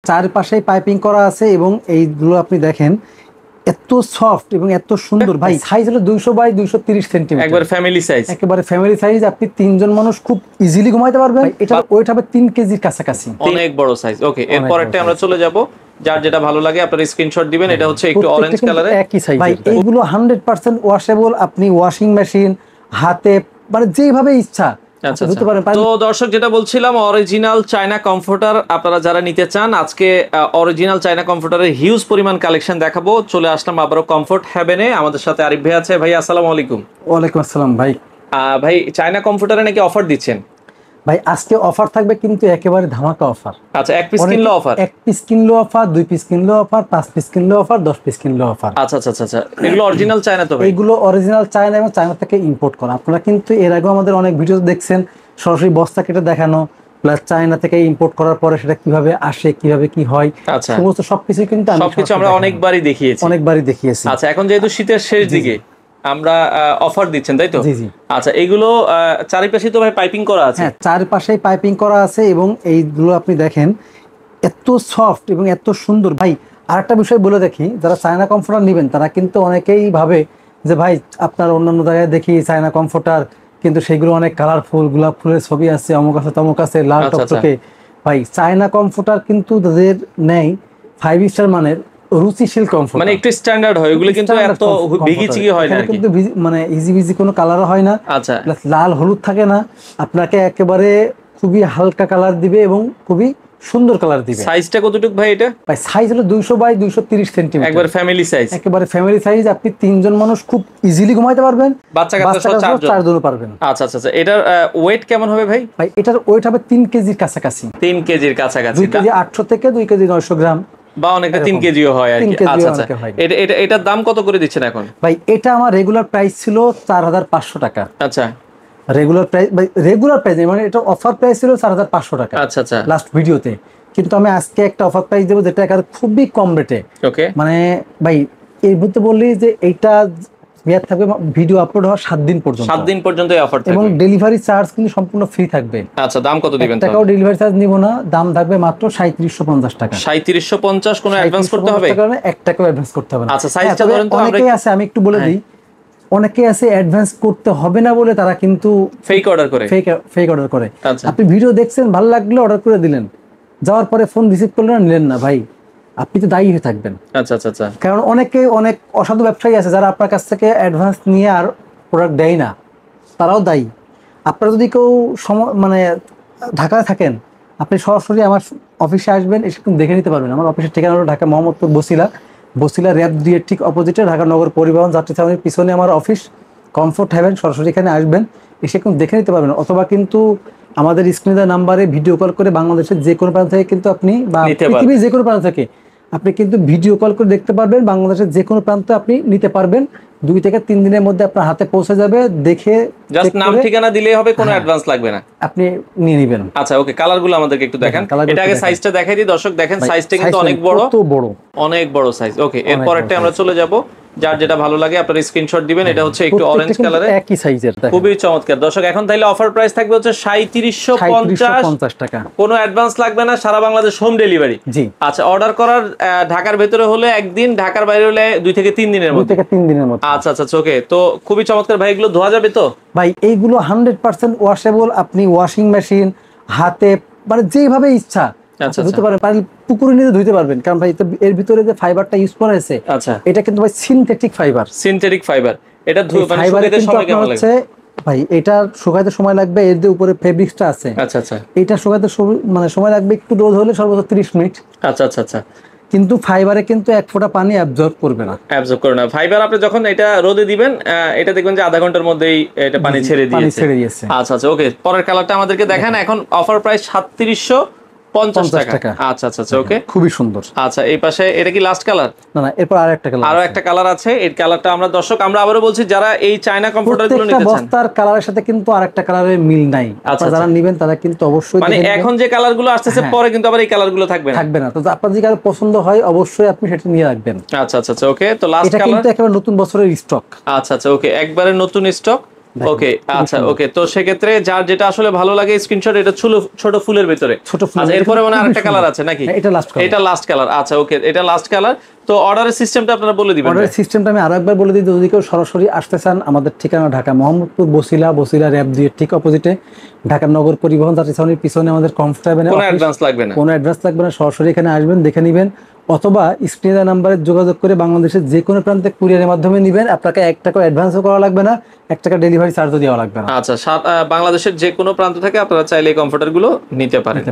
চারপাশেই piping করা আছে এবং এইগুলো আপনি দেখেন এত সফট এবং এত সুন্দর ভাই। সাইজ হলো 200 বাই 230 সেন্টিমিটার, একবার ফ্যামিলি সাইজ, একেবারে ফ্যামিলি সাইজ। আপনি তিনজন মানুষ খুব ইজিলি ঘুমাইতে পারবেন। এটা ওয়েট হবে 3 কেজির কাছাকাছি, অনেক বড় সাইজ। ওকে, এরপরটা আমরা চলে যাব, যার যেটা ভালো লাগে আপনারা স্ক্রিনশট দিবেন। এটা হচ্ছে একটু অরেঞ্জ কালারে, একই সাইজ ভাই। এইগুলো 100% ওয়াশেবল। আপনি ওয়াশিং মেশিন, হাতে, মানে যেভাবে ইচ্ছা। তো দর্শক, যেটা বলছিলাম, অরিজিনাল চায়না কমফোর্টার আপনারা যারা নিতে চান, আজকে অরিজিনাল চায়না কমফোর্টারের হিউজ পরিমাণ কালেকশন দেখাবো। চলে আসলাম আবারও কমফোর্ট হেভেনে। আমাদের সাথে আরিফ ভাই আছে। ভাই আসসালামু আলাইকুম। ওয়ালাইকুম আসসালাম ভাই। ভাই, চায়না কমফোর্টারে নাকি অফার দিচ্ছেন? ভাই আজকে অফার থাকবে, কিন্তু একেবারে ধামাকা অফার। আচ্ছা, এক পিস কিনলো অফার, এক পিস কিনলো অফার, 2 পিস কিনলো অফার, 5 পিস কিনলো অফার, 10 পিস কিনলো অফার। আচ্ছা আচ্ছা আচ্ছা, এগুলো অরিজিনাল চায়না তো ভাই? এগুলো অরিজিনাল চায়না এবং চায়না থেকে ইম্পোর্ট করা। আপনারা কিন্তু এর আগে আমাদের অনেক ভিডিও দেখছেন, সরাসরি বস্তা কেটে দেখানো, প্লাস চায়না থেকে ইম্পোর্ট করার পরে সেটা কিভাবে আসে, কিভাবে কি হয়, সমস্ত সবকিছু কিন্তু আমরা অনেকবারই দেখিয়েছি। আচ্ছা, এখন যেহেতু শীতের শেষ দিকে আমরা অফার দিচ্ছেন, তাই তো? জি জি। আচ্ছা, এগুলো চারিপাশে তো ভাই পাইপিং করা আছে? হ্যাঁ, চারপাশেই পাইপিং করা আছে এবং এইগুলো আপনি দেখেন এত সফট এবং এত সুন্দর ভাই। আরেকটা বিষয় বলে দেখি, যারা চায়না কমফোর্টার নেবেন তারা কিন্তু অনেকেই ভাবে যে ভাই আপনার অন্যান্য জায়গায় দেখি চায়না কমফোর্টার, কিন্তু সেগুলো অনেক কালারফুল, গোলাপ ফুলের ছবি আছে, অমুক আছে তমুক আছে, লাল টকটকে। ভাই চায়না কমফোর্টার কিন্তু তাদের নেই 5 স্টার মানের রুচিশীল কমফোর্ট, মানে একটু স্ট্যান্ডার্ড হয় ওগুলো, কিন্তু এত বিগিচিগি হয় না, কিন্তু মানে ইজি বিজি কোনো কালার হয় না। আচ্ছা, লাল হলুদ থাকে না, আপনাকে একেবারে খুবই হালকা কালার দিবে এবং খুবই সুন্দর কালার দিবে। সাইজটা কতটুকু ভাই এটা? ভাই সাইজ হলো 200 বাই 230 সেন্টিমিটার, একবার ফ্যামিলি সাইজ, একেবারে ফ্যামিলি সাইজ। আপনি তিনজন মানুষ খুব ইজিলি ঘুমাইতে পারবেন, বাচ্চা কাচ্চা সহ চারজনও পারবেন। আচ্ছা আচ্ছা আচ্ছা, এটার ওয়েট কেমন হবে ভাই? ভাই এটার ওয়েট হবে 3 কেজির কাছাকাছি, 3 কেজির কাছাকাছি, 2 কেজি 800 থেকে 2 কেজি 900 গ্রাম, বা অনেকটা 3 কেজিও হয় আর কি। আচ্ছা আচ্ছা, এটার দাম কত করে দিচ্ছেন এখন? ভাই এটা আমার রেগুলার প্রাইস ছিল 4500 টাকা। আচ্ছা, রেগুলার প্রাইস মানে এটা অফার প্রাইস ছিল 4500 টাকা। আচ্ছা আচ্ছা, লাস্ট ভিডিওতে। কিন্তু আমি আজকে একটা অফার প্রাইস দেবো যেটা একেবারে খুবই কম রেটে। ওকে, মানে ভাই এই বলতে বললি যে এইটা মেয়াদ থাকবে ভিডিও আপলোড হওয়ার 7 দিন পর্যন্ত, 7 দিন পর্যন্ত এই অফার থাকবে, এবং ডেলিভারি চার্জ কিন্তু সম্পূর্ণ ফ্রি থাকবে। আচ্ছা, দাম কত দিবেন? টাকাও ডেলিভারি চার্জ নিব না, দাম থাকবে মাত্র 3750 টাকা। 3750, কোনো অ্যাডভান্স করতে হবে? 1 টাকাও অ্যাডভান্স করতে হবে না। আচ্ছা, সাইজটা ধরেন তো। অনেকেই আছে, আমি একটু বলে দিই, অনেকেই আছে অ্যাডভান্স করতে হবে না বলে তারা কিন্তু ফেক অর্ডার করে। আপনি ভিডিও দেখছেন, ভালো লাগলে অর্ডার করে দিলেন, যাওয়ার পরে ফোন রিসিভ করলেন না, নিলেন না, ভাই আপনি তো দায়ী হয়ে থাকবেন। আচ্ছা আচ্ছা আচ্ছা, কারণ অনেক অসাধু ব্যবসায়ী আছে যারা আপনার কাছ থেকে অ্যাডভান্স নিয়ে আর প্রোডাক্ট দেয় না, তারাও দায়ী। আপনারা যদি কেউ মানে ঢাকায় থাকেন, আপনি সরাসরি আমার অফিসে আসবেন, এসে দেখে নিতে পারবেন। আমার অফিসের ঠিকানা হলো ঢাকা মোহাম্মদপুর বসিলা র্যাব 2 এর ঠিক অপোজিটে, ঢাকা নগর পরিবহন যাত্রী ছাউনির পিছনে আমার অফিস, কমফোর্ট হেভেন। সরাসরি এখানে আসবেন, এসে কিন্তু দেখে নিতে পারবেন। অথবা কিন্তু আমাদের স্ক্রিনে নাম্বারে ভিডিও কল করে বাংলাদেশের যে কোনো প্রান্ত থেকে কিন্তু আপনি, বা পৃথিবীর যে কোনো প্রান্ত থেকে আপনি কিন্তু ভিডিও কল করে দেখতে পারবেন। বাংলাদেশের যে কোনো প্রান্তে আপনি নিতে পারবেন। 2 থেকে 3 দিনের মধ্যে আপনার হাতে পৌঁছে যাবে। দেখে জাস্ট নাম ঠিকানা দিলেই হবে, কোনো অ্যাডভান্স লাগবে না, আপনি নিয়ে নেবেন। আচ্ছা, ওকে, কালারগুলো আমাদেরকে একটু দেখান। এটা আগে সাইজটা দেখাই দিই দর্শক, দেখেন সাইজটা কিন্তু অনেক বড় সাইজ। ওকে, এরপরটা আমরা চলে যাব, যার যেটা ভালো লাগে আপনারা স্ক্রিনশট দিবেন। এটা হচ্ছে একটু অরেঞ্জ কালারে, একই সাইজের, খুবই চমৎকার। দর্শক, এখন তাইলে অফার প্রাইস থাকবে হচ্ছে 3750 টাকা, কোনো অ্যাডভান্স লাগবে না, সারা বাংলাদেশ হোম ডেলিভারি। জি। আচ্ছা, অর্ডার করার ঢাকার ভেতরে হলে একদিন, ঢাকার বাইরে হলে 2 থেকে 3 দিনের মধ্যে। আচ্ছা আচ্ছা, ওকে, তো খুবই চমৎকার ভাই। এগুলো ধোয়া যাবে তো ভাই? এইগুলো 100% ওয়াশেবল। আপনি ওয়াশিং মেশিন, হাতে, মানে যেভাবে ইচ্ছা ধুতে পারবেন, পুকুরে নিয়ে ধুতে পারবেন। কারণ ভাই এর ভিতরে যে ফাইবারটা ইউজ করা হয়েছে, আচ্ছা, এটা কিন্তু ভাই সিনথেটিক ফাইবার। এটা শুকাইতে সময় কেমন লাগবে ভাই? এটা শুকাইতে সময় লাগবে, এর যে উপরে ফেব্রিক্সটা আছে, আচ্ছা আচ্ছা, এটা শুকাইতে মানে সময় লাগবে একটু, রোদ হলে সর্বোচ্চ 30 মিনিট। আচ্ছা আচ্ছা আচ্ছা, কিন্তু ফাইবারে কিন্তু 1 ফোঁটা পানি অ্যাবজর্ব করবে না। ফাইবার আপনি যখন এটা রোদে দিবেন, এটা দেখবেন যে আধা ঘন্টার মধ্যেই এটা পানি ছেড়ে দিয়েছে। আচ্ছা আচ্ছা, ওকে, পরের কালারটা আমাদেরকে দেখান। এখন অফার প্রাইস 3750 টাকা। আচ্ছা আচ্ছা আচ্ছা, ওকে, খুবই সুন্দর। আচ্ছা, এই পাশে এটা কি লাস্ট কালার? না, এরপর আরো একটা কালার আছে। এই কালারটা আমরা দর্শক, আমরা আবারো বলছি, যারা এই চায়না কমফোর্টারগুলো নিতে চান, বস্তার কালারের সাথে কিন্তু আরেকটা কালারের মিল নাই। আপনারা যারা নেবেন তারা কিন্তু অবশ্যই, মানে এখন যে কালারগুলো আসছে পরে কিন্তু আবার এই কালারগুলো থাকবে না। তো আপনার যে কালার পছন্দ হয় অবশ্যই আপনি সেটা নিয়ে রাখবেন। আচ্ছা আচ্ছা আচ্ছা, ওকে, তো লাস্ট কালার, এটা কিন্তু একেবারে নতুন বছরের স্টক। আচ্ছা আচ্ছা, ওকে, একবারে নতুন স্টক। ওকে, আচ্ছা ওকে, তো সেক্ষেত্রে যার যেটা আসলে ভালো লাগে স্ক্রিনশট, এটা ছোট ফুলের ভিতরে। ছোট ফুল, আচ্ছা, এরপরে মানে আরেকটা কালার আছে নাকি? হ্যাঁ, এটা লাস্ট কালার। এটা লাস্ট কালার, আচ্ছা ওকে, এটা লাস্ট কালার। তো অর্ডারের সিস্টেমটা আপনারা বলে দিবেন। অর্ডারের সিস্টেমটা আমি আরো একবার বলে দিই, যদি কেউ সরাসরি আসতে চান, আমাদের ঠিকানা ঢাকা মোহাম্মদপুর বসিলা র্যাব 2 এর ঠিক অপোজিটে, ঢাকা নগর পরিবহন যাত্রী ছাউনির পিছনে আমাদের কমফোর্ট হেভেনের কোনো অফিস। অ্যাডভান্স লাগবে না? কোনো অ্যাড্রেস লাগবে না, সরাসরি এখানে আসবেন, দেখে নেবেন, অথবা স্ক্রিনে নাম্বারে যোগাযোগ করে বাংলাদেশের যে কোনো প্রান্তে কুরিয়ারের মাধ্যমে নেবেন। আপনাকে 1 টাকা অ্যাডভান্সও করা লাগবে না, 1 টাকা ডেলিভারি চার্জও দেওয়া লাগবে না। আচ্ছা, বাংলাদেশের যে কোনো প্রান্ত থেকে আপনারা চাইলে এই কমফোর্টার গুলো নিতে পারেন।